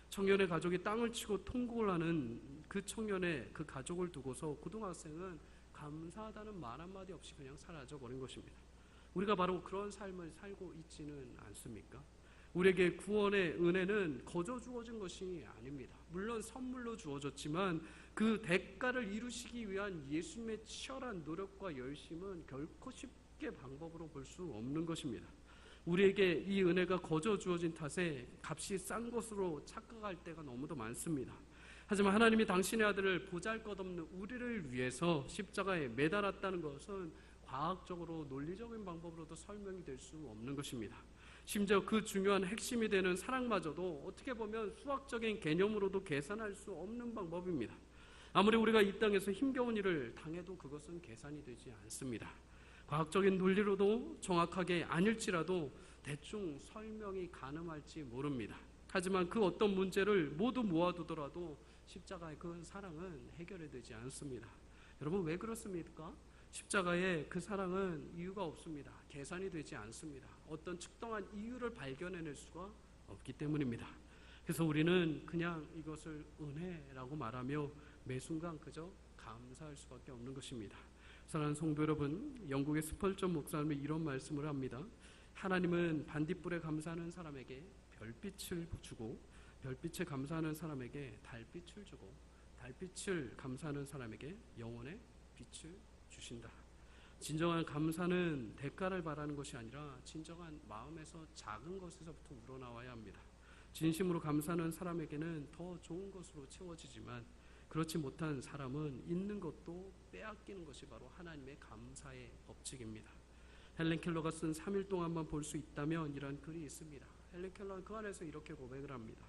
청년의 가족이 땅을 치고 통곡을 하는 그 청년의 그 가족을 두고서 고등학생은 감사하다는 말 한마디 없이 그냥 사라져버린 것입니다. 우리가 바로 그런 삶을 살고 있지는 않습니까? 우리에게 구원의 은혜는 거저 주어진 것이 아닙니다. 물론 선물로 주어졌지만 그 대가를 이루시기 위한 예수님의 치열한 노력과 열심은 결코 쉽게 방법으로 볼 수 없는 것입니다. 우리에게 이 은혜가 거저 주어진 탓에 값이 싼 것으로 착각할 때가 너무도 많습니다. 하지만 하나님이 당신의 아들을 보잘것없는 우리를 위해서 십자가에 매달았다는 것은 과학적으로 논리적인 방법으로도 설명이 될 수 없는 것입니다. 심지어 그 중요한 핵심이 되는 사랑마저도 어떻게 보면 수학적인 개념으로도 계산할 수 없는 방법입니다. 아무리 우리가 이 땅에서 힘겨운 일을 당해도 그것은 계산이 되지 않습니다. 과학적인 논리로도 정확하게 아닐지라도 대충 설명이 가능할지 모릅니다. 하지만 그 어떤 문제를 모두 모아두더라도 십자가의 그 사랑은 해결이 되지 않습니다. 여러분 왜 그렇습니까? 십자가의 그 사랑은 이유가 없습니다. 계산이 되지 않습니다. 어떤 측정한 이유를 발견해낼 수가 없기 때문입니다. 그래서 우리는 그냥 이것을 은혜라고 말하며 매 순간 그저 감사할 수밖에 없는 것입니다. 사랑하는 성도 여러분, 영국의 스펄전 목사님이 이런 말씀을 합니다. 하나님은 반딧불에 감사하는 사람에게 별빛을 주고 별빛에 감사하는 사람에게 달빛을 주고 달빛을 감사하는 사람에게 영혼의 빛을 주신다. 진정한 감사는 대가를 바라는 것이 아니라 진정한 마음에서 작은 것에서부터 우러나와야 합니다. 진심으로 감사하는 사람에게는 더 좋은 것으로 채워지지만 그렇지 못한 사람은 있는 것도 빼앗기는 것이 바로 하나님의 감사의 법칙입니다. 헬렌 켈러가 쓴 3일 동안만 볼 수 있다면 이란 글이 있습니다. 헬렌 켈러는 그 안에서 이렇게 고백을 합니다.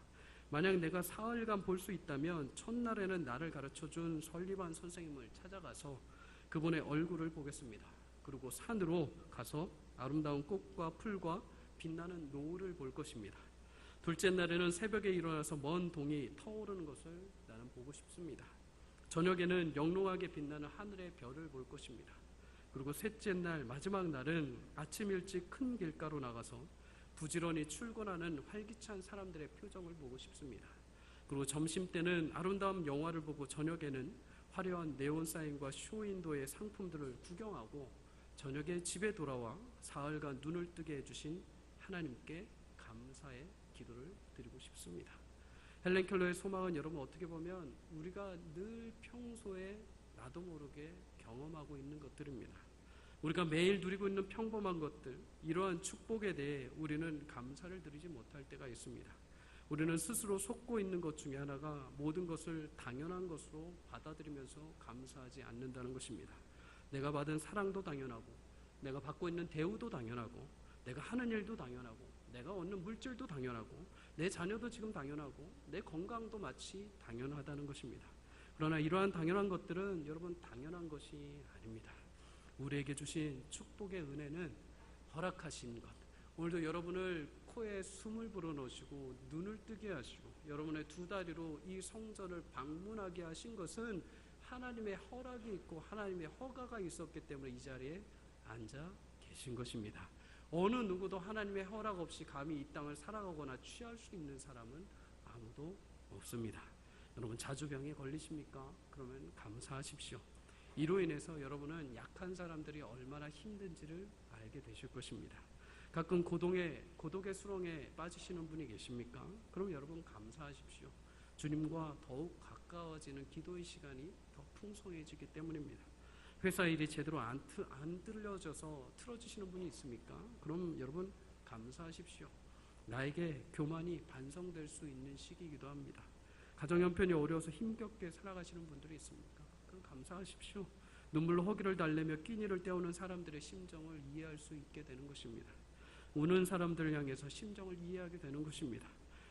만약 내가 사흘간 볼 수 있다면 첫날에는 나를 가르쳐준 설리반 선생님을 찾아가서 그분의 얼굴을 보겠습니다. 그리고 산으로 가서 아름다운 꽃과 풀과 빛나는 노을을 볼 것입니다. 둘째 날에는 새벽에 일어나서 먼 동이 터오르는 것을 나는 보고 싶습니다. 저녁에는 영롱하게 빛나는 하늘의 별을 볼 것입니다. 그리고 셋째 날 마지막 날은 아침 일찍 큰 길가로 나가서 부지런히 출근하는 활기찬 사람들의 표정을 보고 싶습니다. 그리고 점심때는 아름다운 영화를 보고 저녁에는 화려한 네온 사인과 쇼윈도의 상품들을 구경하고 저녁에 집에 돌아와 사흘간 눈을 뜨게 해주신 하나님께 감사의 기도를 드리고 싶습니다. 헬렌 켈러의 소망은 여러분 어떻게 보면 우리가 늘 평소에 나도 모르게 경험하고 있는 것들입니다. 우리가 매일 누리고 있는 평범한 것들, 이러한 축복에 대해 우리는 감사를 드리지 못할 때가 있습니다. 우리는 스스로 속고 있는 것 중에 하나가 모든 것을 당연한 것으로 받아들이면서 감사하지 않는다는 것입니다. 내가 받은 사랑도 당연하고, 내가 받고 있는 대우도 당연하고, 내가 하는 일도 당연하고, 내가 얻는 물질도 당연하고, 내 자녀도 지금 당연하고, 내 건강도 마치 당연하다는 것입니다. 그러나 이러한 당연한 것들은 여러분 당연한 것이 아닙니다. 우리에게 주신 축복의 은혜는 허락하신 것, 오늘도 여러분을 코에 숨을 불어넣으시고 눈을 뜨게 하시고 여러분의 두 다리로 이 성전을 방문하게 하신 것은 하나님의 허락이 있고 하나님의 허가가 있었기 때문에 이 자리에 앉아 계신 것입니다. 어느 누구도 하나님의 허락 없이 감히 이 땅을 살아가거나 취할 수 있는 사람은 아무도 없습니다. 여러분 자주 병에 걸리십니까? 그러면 감사하십시오. 이로 인해서 여러분은 약한 사람들이 얼마나 힘든지를 알게 되실 것입니다. 가끔 고독의 수렁에 빠지시는 분이 계십니까? 그럼 여러분 감사하십시오. 주님과 더욱 가까워지는 기도의 시간이 더 풍성해지기 때문입니다. 회사 일이 제대로 안 들려져서 틀어지시는 분이 있습니까? 그럼 여러분 감사하십시오. 나에게 교만이 반성될 수 있는 시기이기도 합니다. 가정 형편이 어려워서 힘겹게 살아가시는 분들이 있습니까? 그럼 감사하십시오. 눈물로 허기를 달래며 끼니를 때우는 사람들의 심정을 이해할 수 있게 되는 것입니다. 우는 사람들을 향해서 심정을 이해하게 되는 것입니다.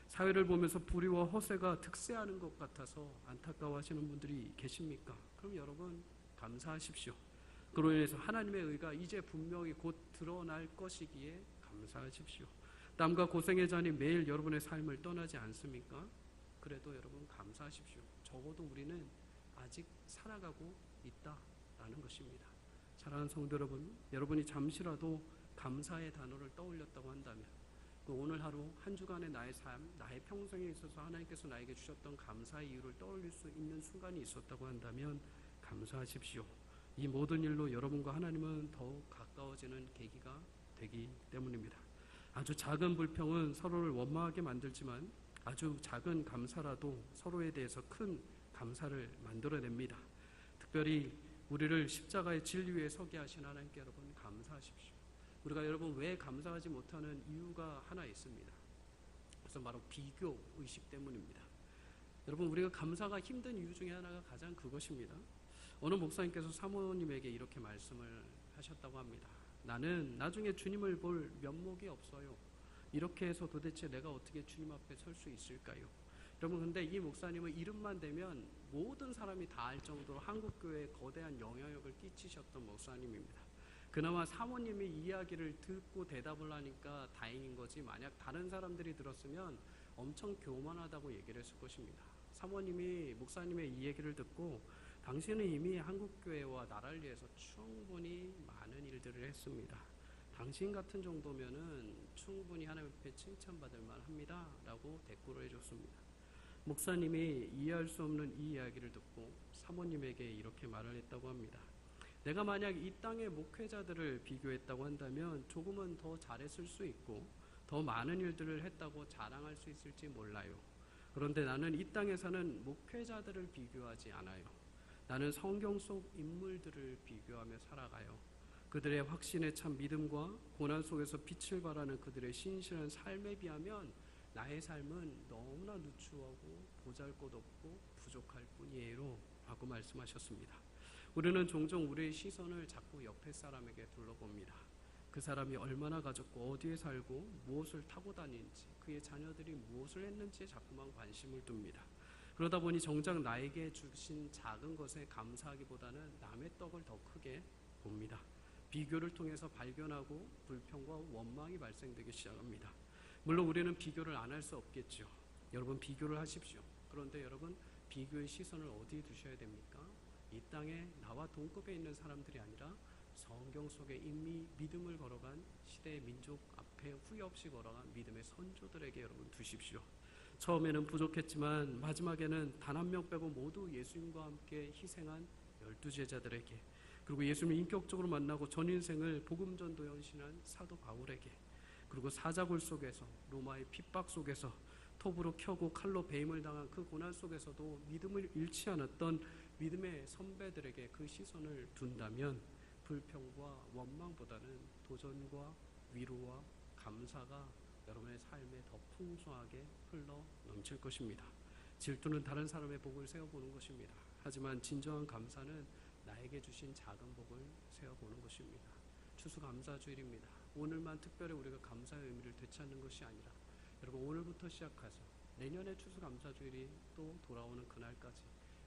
사회를 보면서 불의와 허세가 득세하는 것 같아서 안타까워하시는 분들이 계십니까? 그럼 여러분 감사하십시오. 그로 인해서 하나님의 의가 이제 분명히 곧 드러날 것이기에 감사하십시오. 땀과 고생의 잔이 매일 여러분의 삶을 떠나지 않습니까? 그래도 여러분 감사하십시오. 적어도 우리는 아직 살아가고 있다라는 것입니다. 사랑하는 성도 여러분, 여러분이 잠시라도 감사의 단어를 떠올렸다고 한다면 그 오늘 하루 한 주간의 나의 삶, 나의 평생에 있어서 하나님께서 나에게 주셨던 감사의 이유를 떠올릴 수 있는 순간이 있었다고 한다면 감사하십시오. 이 모든 일로 여러분과 하나님은 더욱 가까워지는 계기가 되기 때문입니다. 아주 작은 불평은 서로를 원망하게 만들지만 아주 작은 감사라도 서로에 대해서 큰 감사를 만들어냅니다. 특별히 우리를 십자가의 진리 위에 서게 하신 하나님께 여러분 감사하십시오. 우리가 여러분 왜 감사하지 못하는 이유가 하나 있습니다. 그래서 바로 비교 의식 때문입니다. 여러분 우리가 감사가 힘든 이유 중에 하나가 가장 그것입니다. 어느 목사님께서 사모님에게 이렇게 말씀을 하셨다고 합니다. 나는 나중에 주님을 볼 면목이 없어요. 이렇게 해서 도대체 내가 어떻게 주님 앞에 설 수 있을까요? 여러분 근데 이 목사님은 이름만 대면 모든 사람이 다 알 정도로 한국교회에 거대한 영향력을 끼치셨던 목사님입니다. 그나마 사모님이 이야기를 듣고 대답을 하니까 다행인 거지 만약 다른 사람들이 들었으면 엄청 교만하다고 얘기를 했을 것입니다. 사모님이 목사님의 이 얘기를 듣고 당신은 이미 한국교회와 나라를 위해서 충분히 많은 일들을 했습니다. 당신 같은 정도면은 충분히 하나님 앞에 칭찬받을 만합니다 라고 대꾸를 해줬습니다. 목사님이 이해할 수 없는 이 이야기를 듣고 사모님에게 이렇게 말을 했다고 합니다. 내가 만약 이 땅의 목회자들을 비교했다고 한다면 조금은 더 잘했을 수 있고 더 많은 일들을 했다고 자랑할 수 있을지 몰라요. 그런데 나는 이 땅에 사는 목회자들을 비교하지 않아요. 나는 성경 속 인물들을 비교하며 살아가요. 그들의 확신에 찬 믿음과 고난 속에서 빛을 발하는 그들의 신실한 삶에 비하면 나의 삶은 너무나 누추하고 보잘것없고 부족할 뿐이에요 라고 말씀하셨습니다. 우리는 종종 우리의 시선을 자꾸 옆에 사람에게 둘러봅니다. 그 사람이 얼마나 가졌고 어디에 살고 무엇을 타고 다니는지 그의 자녀들이 무엇을 했는지에 자꾸만 관심을 둡니다. 그러다 보니 정작 나에게 주신 작은 것에 감사하기보다는 남의 떡을 더 크게 봅니다. 비교를 통해서 발견하고 불평과 원망이 발생되기 시작합니다. 물론 우리는 비교를 안 할 수 없겠죠. 여러분 비교를 하십시오. 그런데 여러분 비교의 시선을 어디에 두셔야 됩니까? 이 땅에 나와 동급에 있는 사람들이 아니라 성경 속에 이미 믿음을 걸어간 시대의 민족 앞에 후회 없이 걸어간 믿음의 선조들에게 여러분 두십시오. 처음에는 부족했지만 마지막에는 단 한 명 빼고 모두 예수님과 함께 희생한 12제자들에게, 그리고 예수님을 인격적으로 만나고 전 인생을 복음전도 헌신한 사도 바울에게, 그리고 사자굴 속에서 로마의 핍박 속에서 톱으로 켜고 칼로 배임을 당한 그 고난 속에서도 믿음을 잃지 않았던 믿음의 선배들에게 그 시선을 둔다면 불평과 원망보다는 도전과 위로와 감사가 여러분의 삶에 더 풍성하게 흘러 넘칠 것입니다. 질투는 다른 사람의 복을 세어보는 것입니다. 하지만 진정한 감사는 나에게 주신 작은 복을 세어보는 것입니다. 추수감사주일입니다. 오늘만 특별히 우리가 감사의 의미를 되찾는 것이 아니라 여러분 오늘부터 시작해서 내년의 추수감사주일이 또 돌아오는 그날까지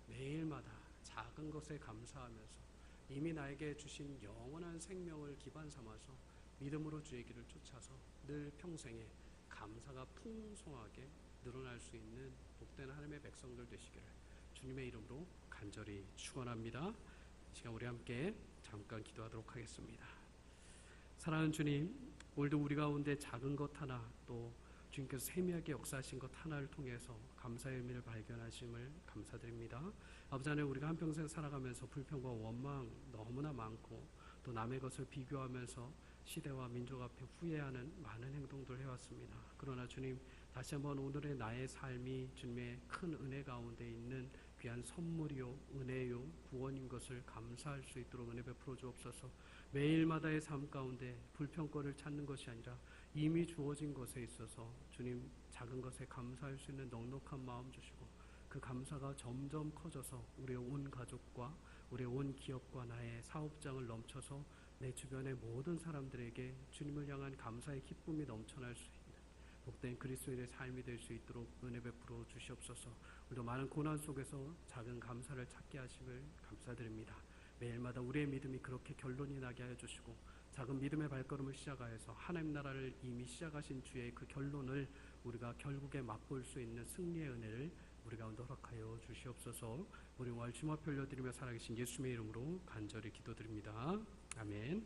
매일마다 작은 것에 감사하면서 이미 나에게 주신 영원한 생명을 기반 삼아서 믿음으로 주의 길을 쫓아서 늘 평생에 감사가 풍성하게 늘어날 수 있는 복된 하나님의 백성들 되시기를 주님의 이름으로 간절히 축원합니다. 이 시간 우리 함께 잠깐 기도하도록 하겠습니다. 사랑하는 주님, 오늘도 우리 가운데 작은 것 하나, 또 주님께서 세미하게 역사하신 것 하나를 통해서 감사의 의미를 발견하심을 감사드립니다. 아버지 하나님, 우리가 한평생 살아가면서 불평과 원망 너무나 많고 또 남의 것을 비교하면서 시대와 민족 앞에 후회하는 많은 행동들을 해왔습니다. 그러나 주님, 다시 한번 오늘의 나의 삶이 주님의 큰 은혜 가운데 있는 귀한 선물이요 은혜요 구원인 것을 감사할 수 있도록 은혜 베풀어 주옵소서. 매일마다의 삶 가운데 불평거를 찾는 것이 아니라 이미 주어진 것에 있어서 주님 작은 것에 감사할 수 있는 넉넉한 마음 주시고, 그 감사가 점점 커져서 우리의 온 가족과 우리의 온 기업과 나의 사업장을 넘쳐서 내 주변의 모든 사람들에게 주님을 향한 감사의 기쁨이 넘쳐날 수 있는 복된 그리스도인의 삶이 될 수 있도록 은혜 베풀어 주시옵소서. 우리도 많은 고난 속에서 작은 감사를 찾게 하심을 감사드립니다. 매일마다 우리의 믿음이 그렇게 결론이 나게 하여 주시고, 작은 믿음의 발걸음을 시작하여서 하나님 나라를 이미 시작하신 주의 그 결론을 우리가 결국에 맛볼 수 있는 승리의 은혜를 우리 가운데 허락하여 주시옵소서. 우리 오늘 주님 앞에 올려드리며 살아계신 예수님의 이름으로 간절히 기도드립니다. 아멘.